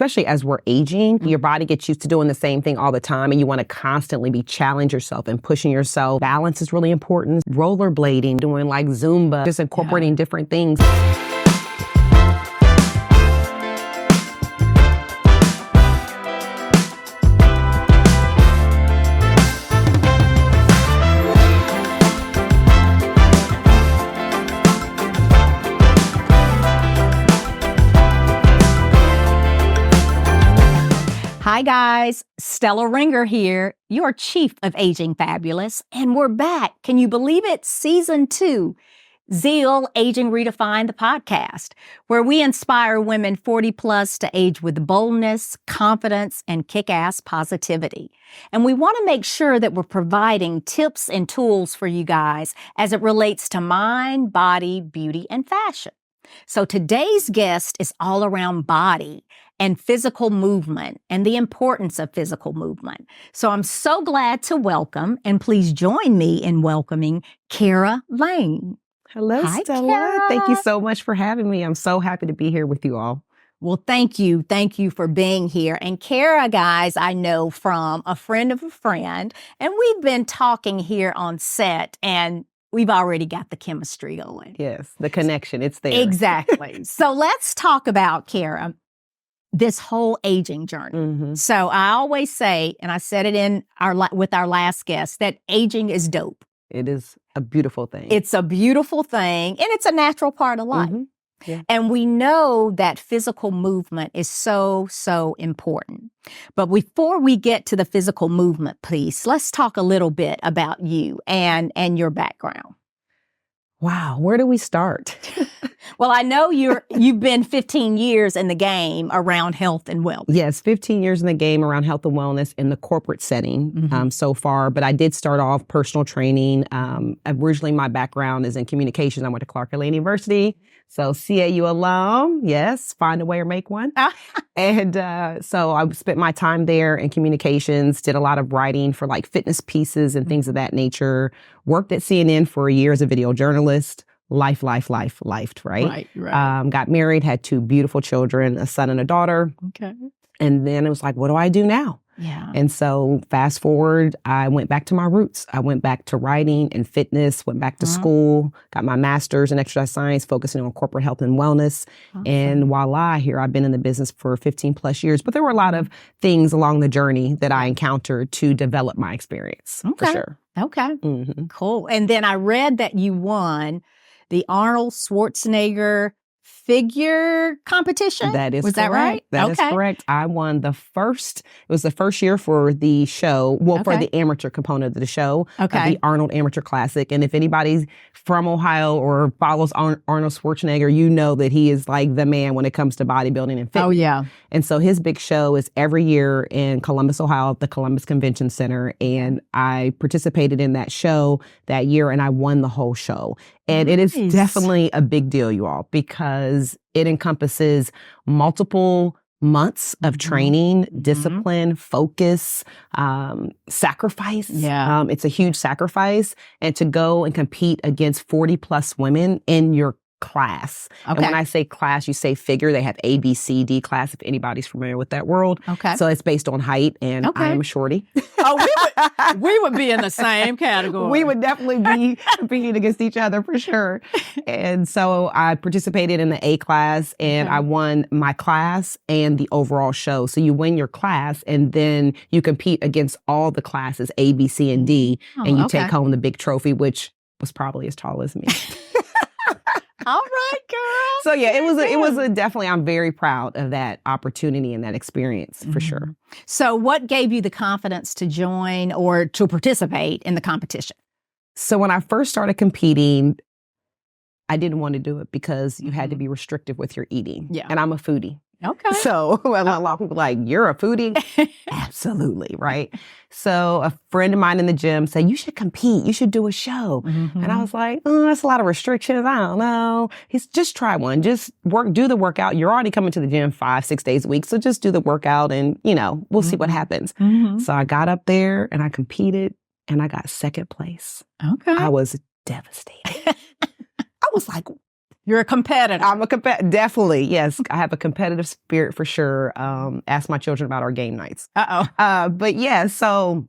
especially as we're aging, your body gets used to doing the same thing all the time, and you want to constantly be challenging yourself and pushing yourself. Balance is really important. Rollerblading, doing like Zumba, just incorporating different things. Hi guys, Stella Ringer here, your Chief of Aging Fabulous, and we're back. Can you believe it? Season 2, Zeal, Aging Redefined, the podcast, where we inspire women 40 plus to age with boldness, confidence, and kick-ass positivity. And we want to make sure that we're providing tips and tools for you guys as it relates to mind, body, beauty, and fashion. So today's guest is all around body and physical movement and the importance of physical movement. So I'm so glad to welcome, and please join me in welcoming Kara Lane. Hello, Hi, Stella. Kara. Thank you so much for having me. I'm so happy to be here with you all. Well, thank you. Thank you for being here. And Kara, guys, I know from a friend of a friend, and we've been talking here on set, and we've already got the chemistry going. Yes, the connection, it's there. Exactly. So let's talk about, Kara, this whole aging journey. Mm-hmm. So I always say, and I said it in with our last guest, that aging is dope. It is a beautiful thing. It's a beautiful thing, and it's a natural part of life. Mm-hmm. Yeah. And we know that physical movement is so, so important. But before we get to the physical movement piece, let's talk a little bit about you and your background. Wow, where do we start? Well, I know you've been 15 years in the game around health and wellness. Yes, 15 years in the game around health and wellness in the corporate setting so far. But I did start off personal training. Originally, my background is in communications. I went to Clark Atlanta University. So CAU alum, yes, find a way or make one. And so I spent my time there in communications, did a lot of writing for like fitness pieces and things of that nature. Worked at CNN for a year as a video journalist. Life, right? Right. Got married, had 2 beautiful children, a son and a daughter. Okay. And then it was like, what do I do now? Yeah. And so fast forward, I went back to my roots. I went back to writing and fitness, went back to school, got my master's in exercise science, focusing on corporate health and wellness. Awesome. And voila, here I've been in the business for 15 plus years. But there were a lot of things along the journey that I encountered to develop my experience, for sure. Okay. Mm-hmm. Cool. And then I read that you won the Arnold Schwarzenegger figure competition. That is Was correct. that right? That is correct. I won it was the first year for the show, for the amateur component of the show, the Arnold Amateur Classic. And if anybody's from Ohio or follows Arnold Schwarzenegger, you know that he is like the man when it comes to bodybuilding and fitness. Oh, yeah. And so his big show is every year in Columbus, Ohio, at the Columbus Convention Center. And I participated in that show that year, and I won the whole show. And it is definitely a big deal, you all, because it encompasses multiple months of training, discipline, focus, sacrifice. Yeah. It's a huge sacrifice. And to go and compete against 40 plus women in your class. Okay. And when I say class, you say figure. They have A, B, C, D class, if anybody's familiar with that world. Okay. So it's based on height, and I am a shorty. Oh, we would be in the same category. We would definitely be competing against each other for sure. And so I participated in the A class, and I won my class and the overall show. So you win your class, and then you compete against all the classes, A, B, C, and D, and you take home the big trophy, which was probably as tall as me. All right, girl. So yeah, it was a definitely, I'm very proud of that opportunity and that experience for sure. So what gave you the confidence to join or to participate in the competition? So when I first started competing, I didn't want to do it because you had to be restrictive with your eating. Yeah. And I'm a foodie. Okay. So a lot of people are like, you're a foodie? Absolutely, right? So a friend of mine in the gym said, you should compete. You should do a show. And I was like, oh, that's a lot of restrictions. I don't know. He's just try one. Just do the workout. You're already coming to the gym 5-6 days a week. So just do the workout and, we'll see what happens. So I got up there and I competed and I got second place. Okay. I was devastated. I was like, You're a competitor. I'm definitely, yes. I have a competitive spirit for sure. Ask my children about our game nights. But yeah, so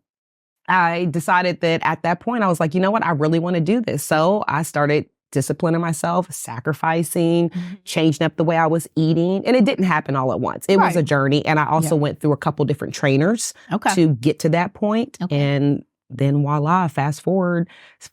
I decided that at that point, I was like, you know what? I really want to do this. So I started disciplining myself, sacrificing, changing up the way I was eating. And it didn't happen all at once. It was a journey. And I also went through a couple different trainers to get to that point. And then voila, fast forward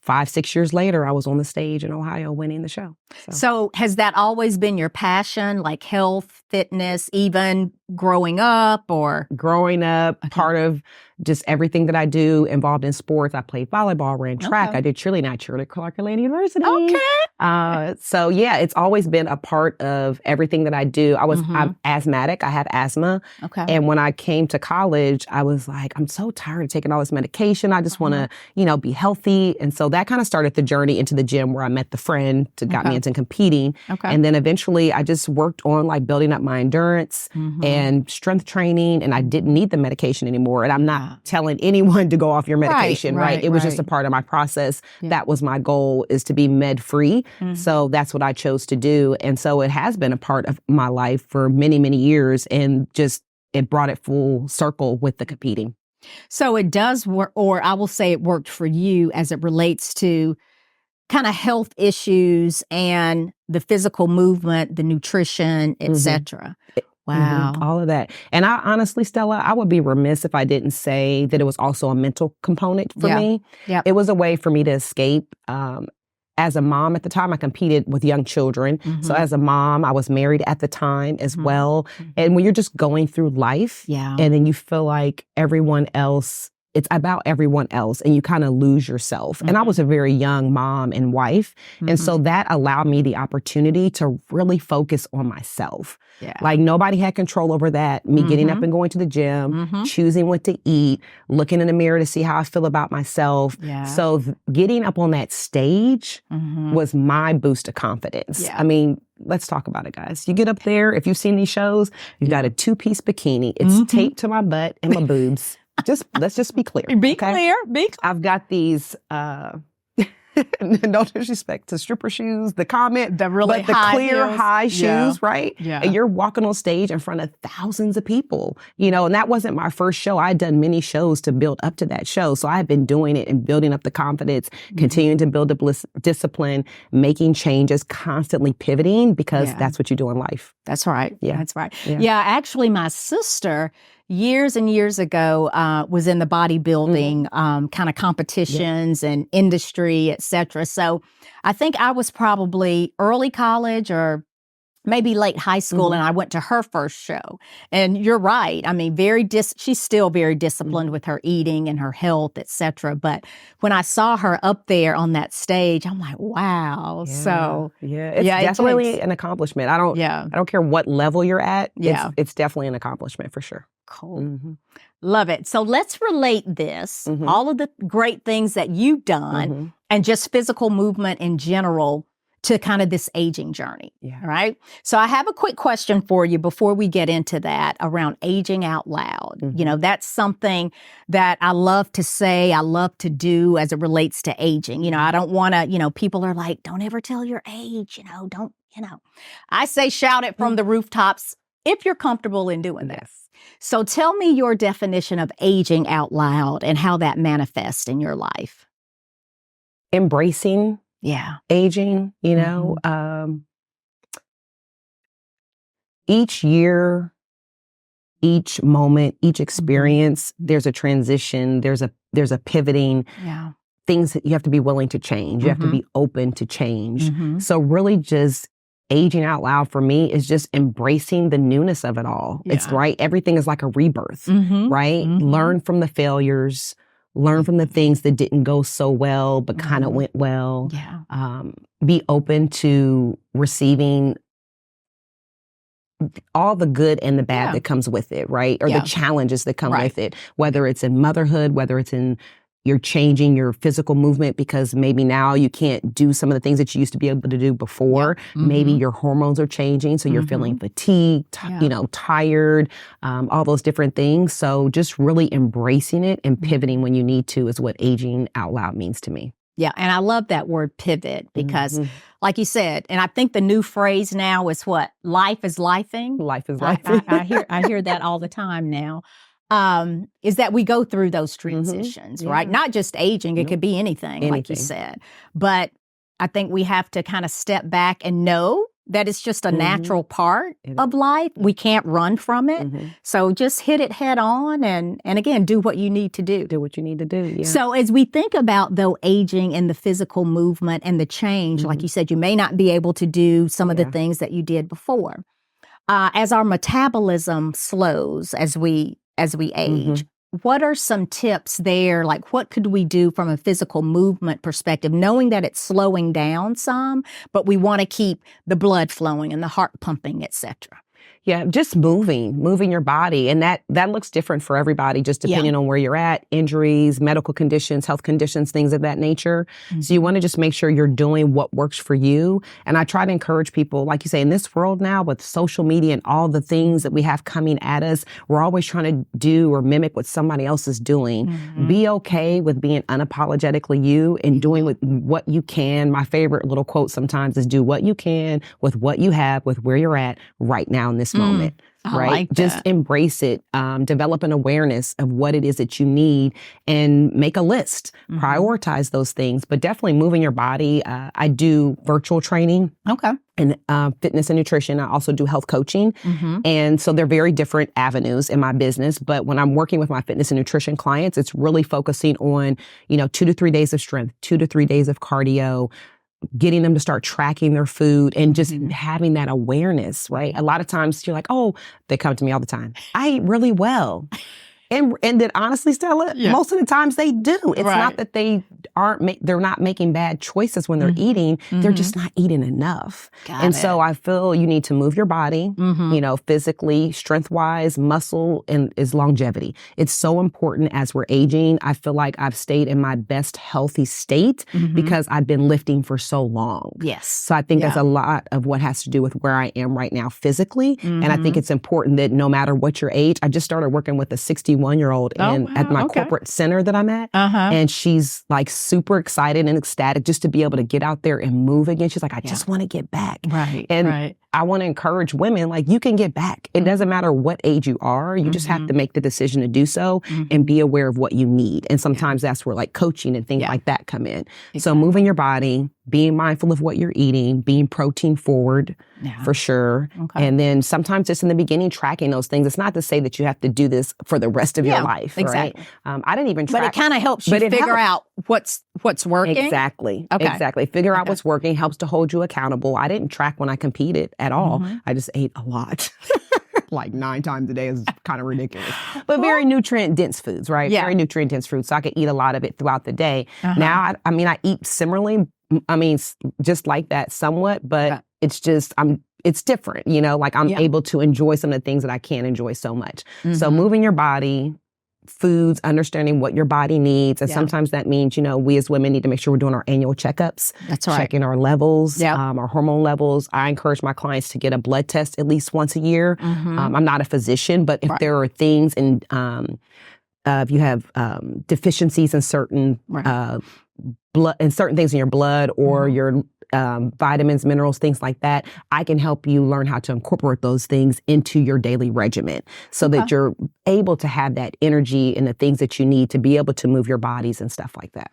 5-6 years later, I was on the stage in Ohio winning the show. So has that always been your passion, like health, fitness, even growing up or? Growing up, part of just everything that I do involved in sports. I played volleyball, ran track. I did cheerleading. I cheered at Clark-Atlanta University. So yeah, it's always been a part of everything that I do. I'm asthmatic. I have asthma. And when I came to college, I was like, I'm so tired of taking all this medication. I just want to, be healthy. And so that kind of started the journey into the gym where I met the friend to got me into competing. And then eventually I just worked on like building up my endurance and strength training. And I didn't need the medication anymore. And I'm not telling anyone to go off your medication, right? It was just a part of my process. That was my goal, is to be med free. So that's what I chose to do. And so it has been a part of my life for many, many years. And just, it brought it full circle with the competing. So it does work, or I will say it worked for you as it relates to kind of health issues and the physical movement, the nutrition, etc. Wow. All of that. And I honestly, Stella, I would be remiss if I didn't say that it was also a mental component for me. It was a way for me to escape. As a mom at the time, I competed with young children. So as a mom, I was married at the time as well. And when you're just going through life and then you feel like everyone else, it's about everyone else and you kind of lose yourself. And I was a very young mom and wife. And so that allowed me the opportunity to really focus on myself. Like nobody had control over that. Me getting up and going to the gym, choosing what to eat, looking in the mirror to see how I feel about myself. So getting up on that stage was my boost of confidence. I mean, let's talk about it, guys. You get up there, if you've seen these shows, you've got a 2-piece bikini. It's taped to my butt and my boobs. Let's just be clear. Be clear. I've got these, no disrespect to stripper shoes, the really clear heels. high shoes, right? And you're walking on stage in front of thousands of people, and that wasn't my first show. I'd done many shows to build up to that show. So I've been doing it and building up the confidence, continuing to build up discipline, making changes, constantly pivoting because that's what you do in life. That's right. That's right. Actually, my sister years and years ago was in the bodybuilding kind of competitions and industry, etc. So I think I was probably early college or maybe late high school, and I went to her first show. And you're right. I mean, she's still very disciplined with her eating and her health, etc. But when I saw her up there on that stage, I'm like, wow. So it's definitely an accomplishment. I don't care what level you're at. It's definitely an accomplishment for sure. Cool. Love it. So let's relate this, all of the great things that you've done and just physical movement in general to kind of this aging journey. All right. So I have a quick question for you before we get into that around aging out loud. That's something that I love to say, I love to do as it relates to aging. I don't want to, people are like, don't ever tell your age, don't. I say shout it from the rooftops if you're comfortable in doing this. So tell me your definition of aging out loud and how that manifests in your life. Embracing aging, each year, each moment, each experience, there's a transition, there's a pivoting, things that you have to be willing to change. You have to be open to change. So really just aging out loud for me is just embracing the newness of it all. It's right. Everything is like a rebirth, right? Learn from the failures, learn from the things that didn't go so well, but kind of went well. Be open to receiving all the good and the bad that comes with it, right? Or the challenges that come with it, whether it's in motherhood, whether it's in you're changing your physical movement because maybe now you can't do some of the things that you used to be able to do before. Maybe your hormones are changing, so you're feeling fatigued, tired, all those different things. So just really embracing it and pivoting when you need to is what aging out loud means to me. Yeah, and I love that word pivot because like you said, and I think the new phrase now is what? Life is lifing. Life is I, life. I hear that all the time now. Is that we go through those transitions, right? Not just aging, it could be anything, like you said. But I think we have to kind of step back and know that it's just a natural part of life. We can't run from it. So just hit it head on and again, do what you need to do. Do what you need to do. Yeah. So as we think about, though, aging and the physical movement and the change, like you said, you may not be able to do some of the things that you did before. As our metabolism slows as we age, what are some tips there? Like, what could we do from a physical movement perspective, knowing that it's slowing down some, but we want to keep the blood flowing and the heart pumping, et cetera? Yeah, just moving your body. And that looks different for everybody, just depending on where you're at, injuries, medical conditions, health conditions, things of that nature. So you want to just make sure you're doing what works for you. And I try to encourage people, like you say, in this world now with social media and all the things that we have coming at us, we're always trying to do or mimic what somebody else is doing. Be okay with being unapologetically you and doing with what you can. My favorite little quote sometimes is do what you can with what you have, with where you're at right now in this moment, right? Like just embrace it, develop an awareness of what it is that you need and make a list, prioritize those things, but definitely moving your body. I do virtual training. Okay. And fitness and nutrition. I also do health coaching. And so they're very different avenues in my business. But when I'm working with my fitness and nutrition clients, it's really focusing on, 2 to 3 days of strength, 2 to 3 days of cardio, getting them to start tracking their food and just having that awareness, right? A lot of times you're like, oh, they come to me all the time. I eat really well. And then honestly, Stella, most of the times they do. It's not that they they're not making bad choices when they're eating. They're just not eating enough. So I feel you need to move your body, physically, strength-wise, muscle, and is longevity. It's so important as we're aging. I feel like I've stayed in my best healthy state because I've been lifting for so long. Yes. So I think that's a lot of what has to do with where I am right now physically. And I think it's important that no matter what your age, I just started working with a 61-year-old at my corporate center that I'm at. And she's like super excited and ecstatic just to be able to get out there and move again. She's like, I just want to get back. And I want to encourage women, like, you can get back. It doesn't matter what age you are. You just have to make the decision to do so and be aware of what you need. And sometimes that's where like coaching and things like that come in. So moving your body, being mindful of what you're eating, being protein forward for sure. And then sometimes just in the beginning, tracking those things. It's not to say that you have to do this for the rest of your life. Exactly. Right? I didn't even track. But it kind of helps you figure out what's working. Exactly. Okay. Exactly. Figure out what's working, helps to hold you accountable. I didn't track when I competed at all. I just ate a lot. Like 9 times a day is kind of ridiculous. But very nutrient-dense foods, right? Very nutrient-dense foods. So I could eat a lot of it throughout the day. Now, I eat similarly. Just like that somewhat, but it's just, it's different, like I'm able to enjoy some of the things that I can't enjoy so much. So moving your body, foods, understanding what your body needs. And sometimes that means, we as women need to make sure we're doing our annual checkups. That's right. Checking our levels, our hormone levels. I encourage my clients to get a blood test at least once a year. I'm not a physician, but if there are things in, if you have deficiencies in certain blood and certain things in your blood or your vitamins, minerals, things like that, I can help you learn how to incorporate those things into your daily regimen so that you're able to have that energy and the things that you need to be able to move your bodies and stuff like that.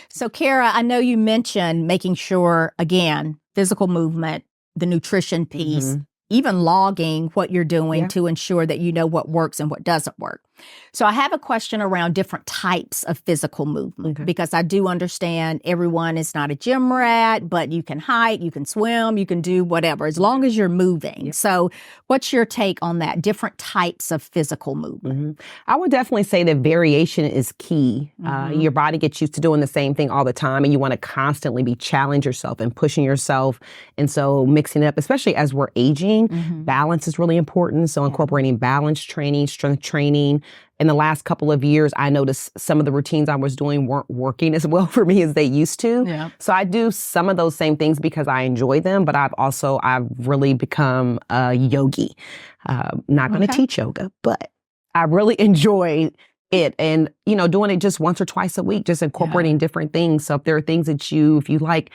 So, Kara, I know you mentioned making sure, again, physical movement, the nutrition piece, even logging what you're doing to ensure that you know what works and what doesn't work. So I have a question around different types of physical movement because I do understand everyone is not a gym rat, but you can hike, you can swim, you can do whatever, as long as you're moving. So what's your take on that, different types of physical movement? I would definitely say that variation is key. Your body gets used to doing the same thing all the time, and you want to constantly be challenging yourself and pushing yourself. And so mixing it up, especially as we're aging, balance is really important. So incorporating balance training, strength training. In the last couple of years, I noticed some of the routines I was doing weren't working as well for me as they used to. So I do some of those same things because I enjoy them, but I've really become a yogi. Not going to teach yoga, but I really enjoy it. And, doing it just once or twice a week, just incorporating different things. So if there are things that if you like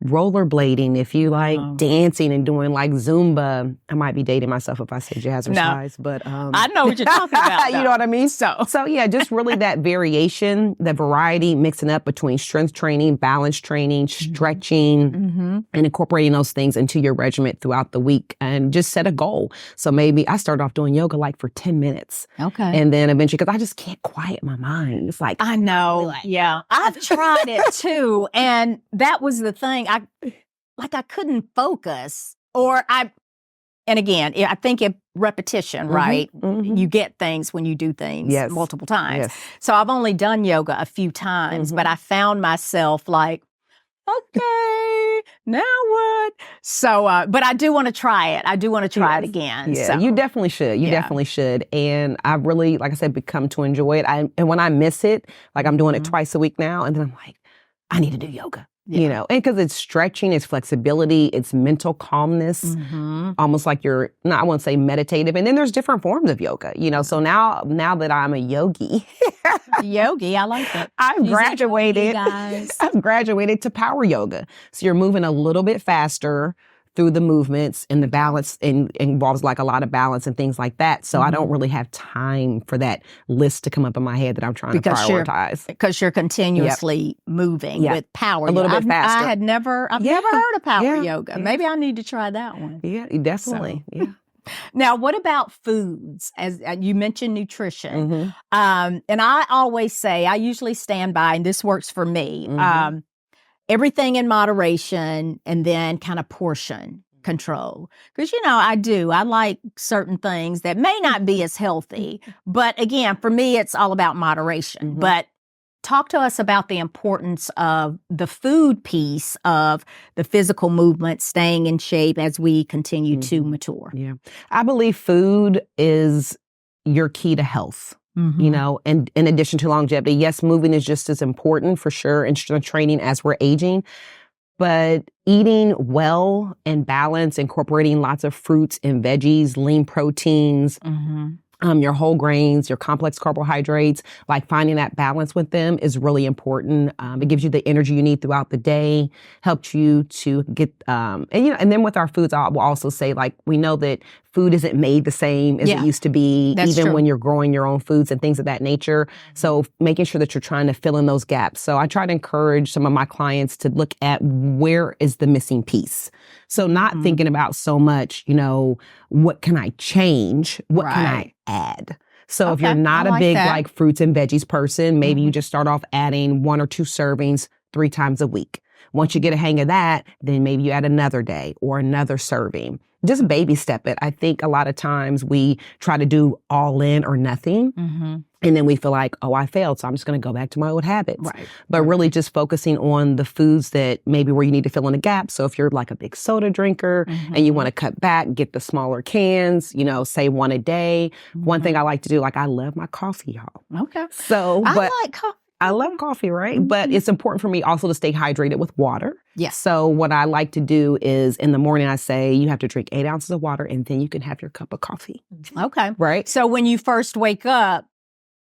rollerblading, if you like Oh. dancing and doing like Zumba. I might be dating myself if I say jazzercise, but I know what you're talking about. you know what I mean? So Yeah, just really that variation, the variety, mixing up between strength training, balance training, stretching, and incorporating those things into your regimen throughout the week, and just set a goal. So maybe I start off doing yoga like for 10 minutes. Okay. And then eventually, because I just can't quiet my mind. It's like, I know. Yeah. I've tried it too. And that was the thing. I couldn't focus, and again, I think it repetition, right? You get things when you do things multiple times. Yes. So I've only done yoga a few times, but I found myself like, okay, now what? So, but I do want to try it. I do want to try it again. Yeah, so. you definitely should. You definitely should. And I've really, like I said, become to enjoy it. And when I miss it, like I'm doing it twice a week now, and then I'm like, I need to do yoga. You know, and because it's stretching, it's flexibility, it's mental calmness, almost like you're, I won't say meditative. And then there's different forms of yoga, you know. So now that I'm a yogi, I like that. I've graduated, guys. I've graduated to power yoga. So you're moving a little bit faster through the movements, and the balance involves like a lot of balance and things like that. So I don't really have time for that list to come up in my head that I'm trying to prioritize. Because you're continuously moving with power. A little bit faster. I've never heard of power yoga. Yeah. Maybe I need to try that one. Yeah, definitely. So. Yeah. Now, what about foods? As you mentioned nutrition. And I always say, I usually stand by, and this works for me, everything in moderation, and then kind of portion control. Because, I like certain things that may not be as healthy. But again, for me, it's all about moderation. But talk to us about the importance of the food piece of the physical movement, staying in shape as we continue to mature. Yeah. I believe food is your key to health. You know, and in addition to longevity, yes, moving is just as important for sure in strength training as we're aging. But eating well and balanced, incorporating lots of fruits and veggies, lean proteins, your whole grains, your complex carbohydrates, like finding that balance with them is really important. It gives you the energy you need throughout the day, helps you to get, and then with our foods, I will also say, like, we know that food isn't made the same as it used to be, even when you're growing your own foods and things of that nature. So making sure that you're trying to fill in those gaps. So I try to encourage some of my clients to look at where is the missing piece. So not thinking about so much, what can I change? What can I add? So if you're not a big like fruits and veggies person, maybe you just start off adding 1 or 2 servings 3 times a week. Once you get a hang of that, then maybe you add another day or another serving. Just baby step it. I think a lot of times we try to do all in or nothing. And then we feel like, oh, I failed, so I'm just going to go back to my old habits. But really just focusing on the foods that maybe where you need to fill in the gap. So if you're like a big soda drinker and you want to cut back, get the smaller cans, say 1 a day. One thing I like to do, like I love my coffee, y'all. Okay. So, I like coffee. I love coffee, right? But it's important for me also to stay hydrated with water. Yes. So what I like to do is in the morning, I say you have to drink 8 ounces of water and then you can have your cup of coffee. Okay. Right? So when you first wake up,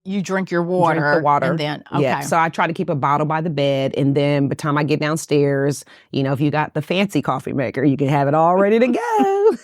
you drink your water. Drink the water. And then, okay. Yeah. So I try to keep a bottle by the bed. And then by the time I get downstairs, if you got the fancy coffee maker, you can have it all ready to go.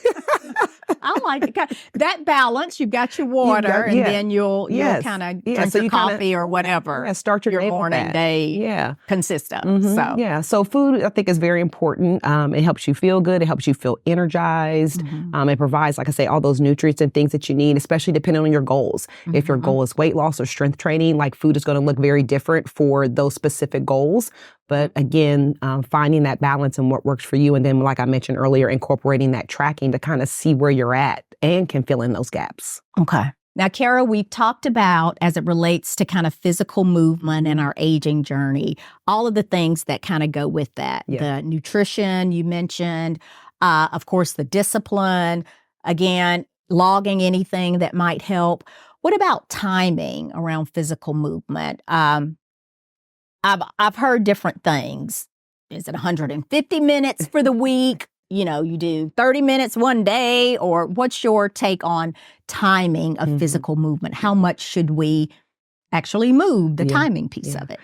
I like it. That balance, you've got your water, and then you'll kind of drink your coffee or whatever. Start your morning day consists of. So food, I think, is very important. It helps you feel good. It helps you feel energized. It provides, like I say, all those nutrients and things that you need, especially depending on your goals. If your goal is weight loss or strength training, like food is going to look very different for those specific goals. But again, finding that balance and what works for you. And then, like I mentioned earlier, incorporating that tracking to kind of see where you're at and can fill in those gaps. Okay. Now, Kara, we've talked about, as it relates to kind of physical movement and our aging journey, all of the things that kind of go with that. The nutrition you mentioned, of course, the discipline, again, logging anything that might help. What about timing around physical movement? I've heard different things. Is it 150 minutes for the week? You do 30 minutes one day, or what's your take on timing of physical movement? How much should we actually move, the timing piece of it?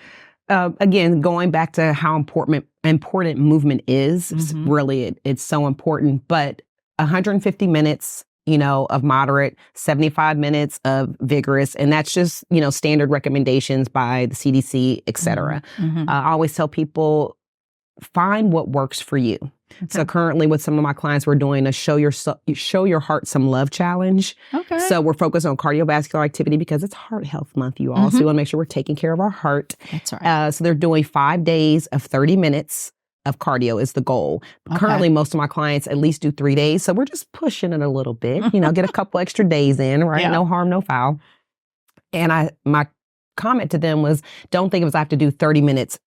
Again, going back to how important important movement is. Really, it's so important. But 150 minutes, of moderate, 75 minutes of vigorous, and that's just, standard recommendations by the CDC, et cetera. I always tell people, find what works for you. Okay. So currently with some of my clients, we're doing a show your heart some love challenge. Okay. So we're focused on cardiovascular activity because it's Heart Health Month, you all. So we want to make sure we're taking care of our heart. That's right. So they're doing 5 days of 30 minutes of cardio is the goal. Okay. Currently, most of my clients at least do 3 days. So we're just pushing it a little bit, get a couple extra days in, right? Yeah. No harm, no foul. And my comment to them was, don't think of us, I have to do 30 minutes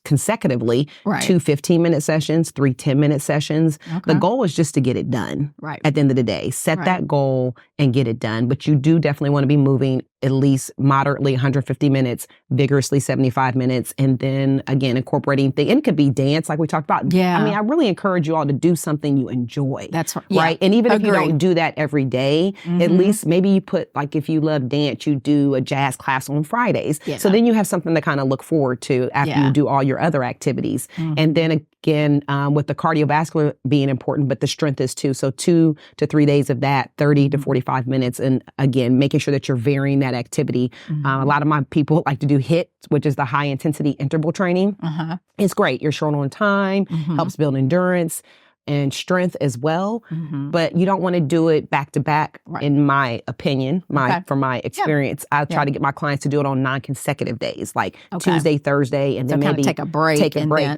consecutively, right. 2 15-minute sessions, 3 10-minute sessions. Okay. The goal is just to get it done. Right. At the end of the day, set that goal and get it done. But you do definitely want to be moving at least moderately 150 minutes, vigorously 75 minutes, and then again incorporating things. And it could be dance, like we talked about. Yeah. I mean, I really encourage you all to do something you enjoy. That's right. Yeah. Right. And even if you don't do that every day, at least maybe you put, like, if you love dance, you do a jazz class on Fridays. Yeah. So then you have something to kind of look forward to after you do all your other activities. And then again, with the cardiovascular being important, but the strength is too. So 2 to 3 days of that, 30 to 45 minutes. And again, making sure that you're varying that activity. A lot of my people like to do HIIT, which is the high intensity interval training. It's great. You're short on time, helps build endurance and strength as well. But you don't want to do it back to back, in my opinion, from my experience. I try to get my clients to do it on non-consecutive days, like Tuesday, Thursday, and then maybe take a break.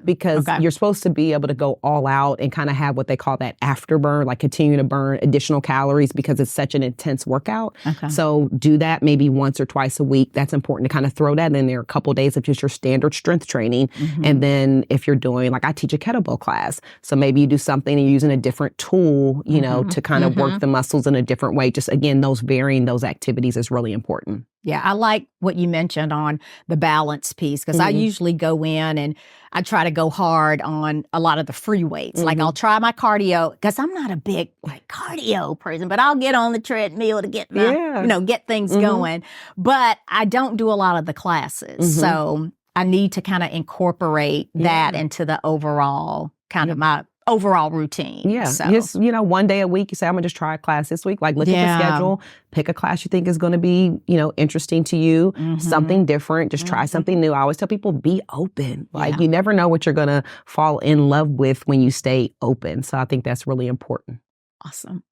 Because you're supposed to be able to go all out and kind of have what they call that afterburn, like continue to burn additional calories because it's such an intense workout. So do that maybe once or twice a week. That's important to kind of throw that in there, a couple of days of just your standard strength training. And then if you're doing, like I teach a kettlebell class, so maybe you do something and you're using a different tool, to kind of work the muscles in a different way. Just again, varying those activities is really important. Yeah, I like what you mentioned on the balance piece, because I usually go in and I try to go hard on a lot of the free weights. Like I'll try my cardio, because I'm not a big cardio person, but I'll get on the treadmill to get my, get things going. But I don't do a lot of the classes. So I need to kind of incorporate that into the overall kind of my overall routine. Yeah. So. Just, 1 day a week, you say, I'm going to just try a class this week. Like, look at the schedule, pick a class you think is going to be, interesting to you, something different, just try something new. I always tell people, be open. Like, you never know what you're going to fall in love with when you stay open. So I think that's really important. Awesome.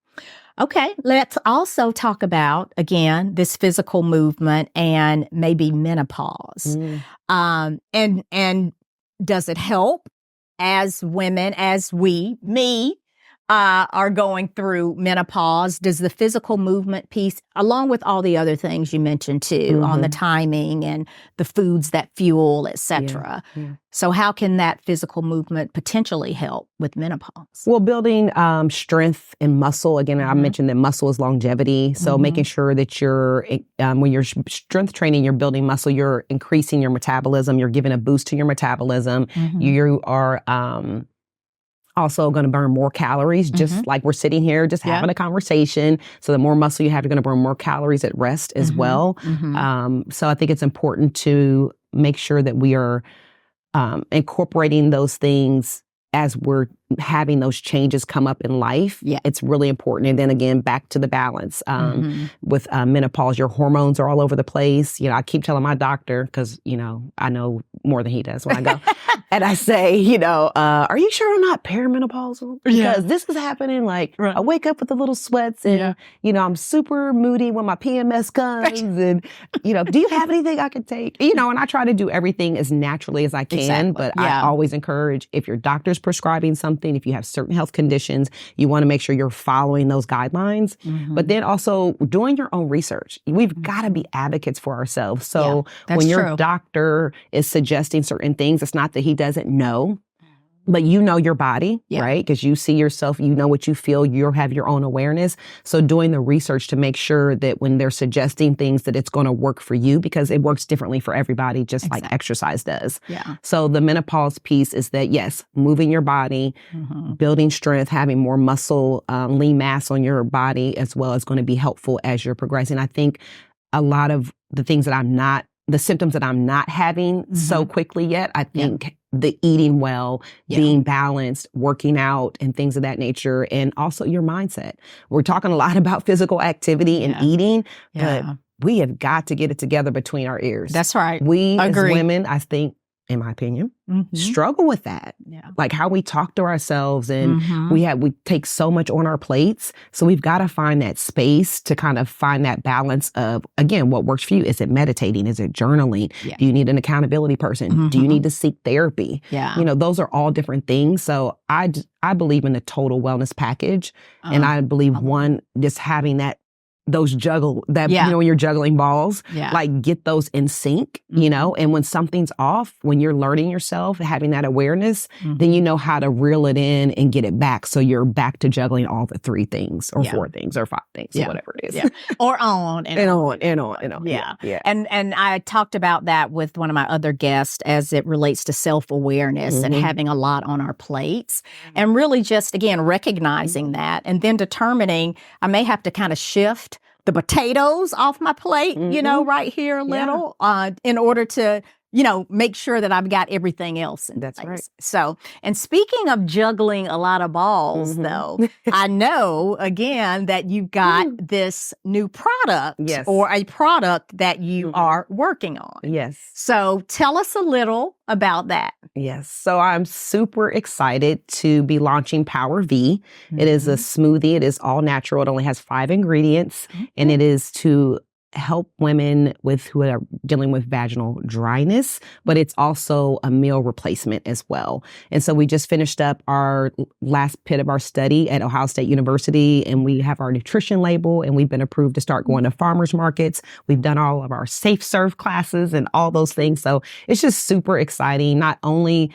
Okay, let's also talk about, again, this physical movement and maybe menopause. And does it help as women, as me, are going through menopause? Does the physical movement piece, along with all the other things you mentioned too, on the timing and the foods that fuel, et cetera. So how can that physical movement potentially help with menopause? Well, building strength and muscle. Again, I mentioned that muscle is longevity. So making sure that you're, when you're strength training, you're building muscle, you're increasing your metabolism, you're giving a boost to your metabolism. You are also going to burn more calories, just like we're sitting here, just having a conversation. So the more muscle you have, you're going to burn more calories at rest as well. So I think it's important to make sure that we are incorporating those things as we're having those changes come up in life. It's really important. And then again, back to the balance. With menopause, your hormones are all over the place. I keep telling my doctor, because, I know more than he does when I go. And I say, are you sure I'm not perimenopausal? Because this is happening. Like, I wake up with the little sweats and, I'm super moody when my PMS comes. And, do you have anything I could take? And I try to do everything as naturally as I can. But I always encourage, if your doctor's prescribing something, if you have certain health conditions, you want to make sure you're following those guidelines. But then also doing your own research. We've got to be advocates for ourselves. So when your doctor is suggesting certain things, it's not that he doesn't know, but you know your body, right? Because you see yourself, you know what you feel, you have your own awareness. So doing the research to make sure that when they're suggesting things, that it's going to work for you, because it works differently for everybody, just like exercise does. So the menopause piece is that, yes, moving your body, building strength, having more muscle, lean mass on your body as well, is going to be helpful as you're progressing. I think a lot of the things that the symptoms that I'm not having so quickly yet, I think the eating well, Yeah. being balanced, working out, and things of that nature, and also your mindset. We're talking a lot about physical activity and eating, but we have got to get it together between our ears. That's right. We as women, I think, in my opinion, struggle with that. Yeah. Like how we talk to ourselves, and we take so much on our plates. So we've got to find that space to kind of find that balance of, again, what works for you. Is it meditating? Is it journaling? Yeah. Do you need an accountability person? Do you need to seek therapy? Yeah. You know, those are all different things. So I believe in the total wellness package. And I believe just having those you know, when you're juggling balls, like get those in sync, you know, and when something's off, when you're learning yourself, having that awareness, then you know how to reel it in and get it back. So you're back to juggling all the 3 things or 4 things or 5 things or whatever it is. Yeah. Or on and on. Yeah. And I talked about that with one of my other guests as it relates to self-awareness and having a lot on our plates and really just, again, recognizing that and then determining I may have to kind of shift the potatoes off my plate, you know, right here a little, in order to, you know, make sure that I've got everything else in place. Right. So, and speaking of juggling a lot of balls, though, I know, again, that you've got this new product or a product that you are working on. Yes. So tell us a little about that. Yes. So I'm super excited to be launching Power V. It is a smoothie. It is all natural. It only has 5 ingredients, and it is to help women who are dealing with vaginal dryness, but it's also a meal replacement as well. And so we just finished up our last pit of our study at Ohio State University, and we have our nutrition label, and we've been approved to start going to farmers markets. We've done all of our safe serve classes and all those things. So it's just super exciting. Not only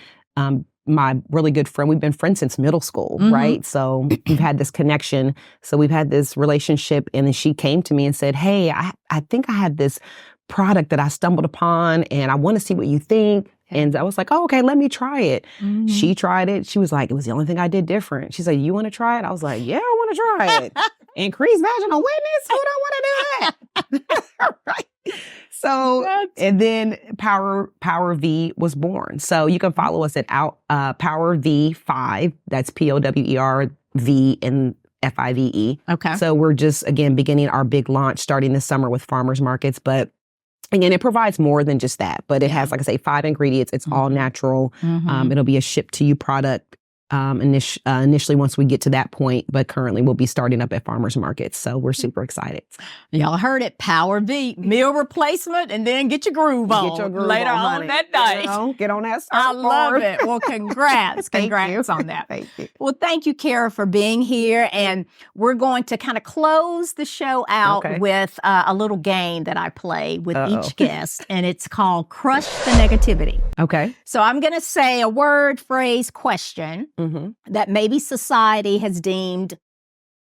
my really good friend, we've been friends since middle school, right? So we've had this connection. So we've had this relationship. And then she came to me and said, hey, I think I have this product that I stumbled upon and I want to see what you think. And I was like, oh, okay, let me try it. She tried it. She was like, it was the only thing I did different. She's like, you want to try it? I was like, yeah, I want to try it. Increase vaginal wetness? Who don't want to do that? Right. So, and then Power V was born. So you can follow us at Power V5. That's POWERV and FIVE. Okay. So we're just, again, beginning our big launch starting this summer with farmers markets. But again, it provides more than just that. But it has, like I say, 5 ingredients. It's all natural. It'll be a ship to you product. Initially once we get to that point, but currently we'll be starting up at farmers markets. So we're super excited. Y'all heard it. Power V, meal replacement, and then get your groove on later on that night. You know, get on that I love it. Well, congrats. Congrats on that. Thank you. Well, thank you, Kara, for being here. And we're going to kind of close the show out with a little game that I play with each guest, and it's called Crush the Negativity. Okay. So I'm going to say a word, phrase, question that maybe society has deemed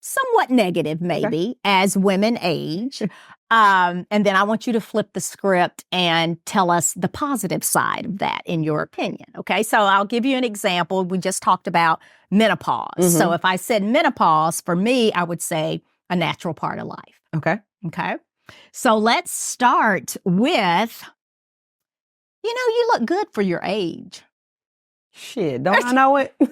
somewhat negative, maybe, as women age. And then I want you to flip the script and tell us the positive side of that, in your opinion. Okay, so I'll give you an example. We just talked about menopause. So if I said menopause, for me, I would say a natural part of life. Okay. Okay. So let's start with, you know, you look good for your age. Shit, don't I know it? Did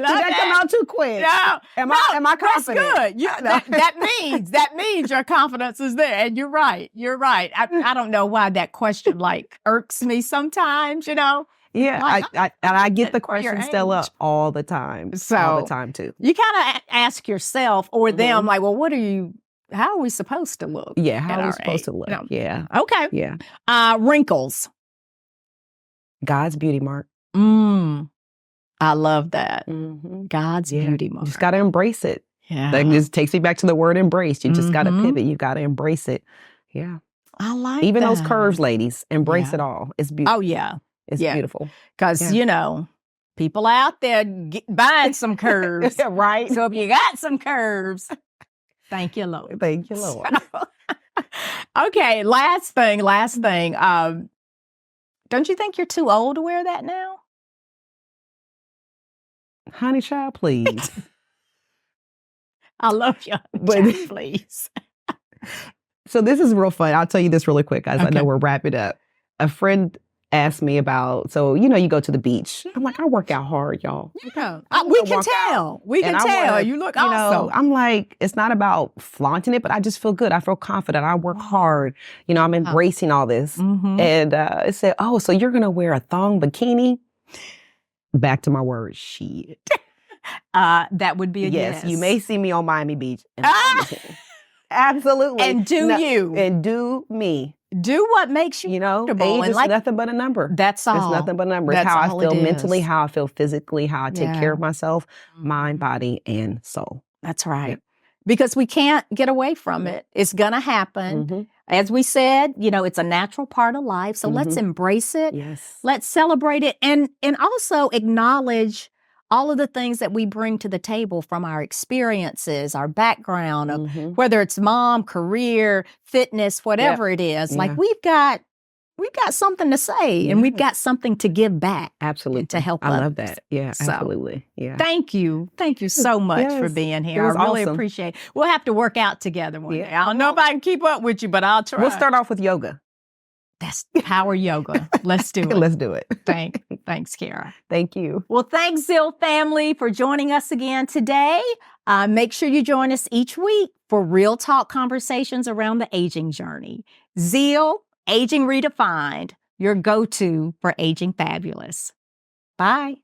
that come out too quick? No. Am I confident? That's good. That means your confidence is there. And you're right. You're right. I don't know why that question like irks me sometimes, you know. Yeah, like, I get the question, Stella, all the time. So all the time too. You kind of ask yourself or them like, well, how are we supposed to look? Yeah, how are we supposed to look? You know? Yeah. Okay. Yeah. Wrinkles. God's beauty mark. I love that. God's beauty mark. You just got to embrace it. Yeah. That just takes me back to the word embrace. You just got to pivot. You got to embrace it. Yeah. I like even that. those curves, ladies. Embrace it all. It's beautiful. Oh, yeah. It's beautiful. Because, you know, people out there buying some curves. Right. So if you got some curves, thank you, Lord. Thank you, Lord. Okay, last thing. Don't you think you're too old to wear that now? Honey child, please. I love you, child, please. So this is real fun. I'll tell you this really quick, guys. I know we're wrapping up. a friend asked me about, so, you go to the beach. I'm like, I work out hard, y'all. Yeah. I We wanna can work tell. out. We can And I tell. wanna, You look awesome. I'm like, it's not about flaunting it, but I just feel good. I feel confident. I work hard. I'm embracing all this. Mm-hmm. And it said, oh, so you're going to wear a thong bikini? Back to my words, shit. That would be a yes. You may see me on Miami Beach. In a thong bikini. Absolutely. And you. And do me. Do what makes you comfortable. Age is nothing but a number. That's all. It's nothing but a number. It's how I feel mentally, how I feel physically, how I take care of myself, mind, body, and soul. That's right. Yeah. Because we can't get away from it. It's going to happen. Mm-hmm. As we said, it's a natural part of life. So let's embrace it. Yes. Let's celebrate it. And also acknowledge all of the things that we bring to the table from our experiences, our background, of whether it's mom, career, fitness, whatever it is. Yeah. Like we've got something to say and we've got something to give back. Absolutely. To help others. I love that. Yeah, so, absolutely. Yeah. Thank you. Thank you so much for being here. I really appreciate it. We'll have to work out together one day. I don't know if I can keep up with you, but I'll try. We'll start off with yoga. That's power yoga. Let's do it. Let's do it. Thanks, Kara. Thank you. Well, thanks, Zeal family, for joining us again today. Make sure you join us each week for real talk conversations around the aging journey. Zeal, Aging Redefined, your go-to for aging fabulous. Bye.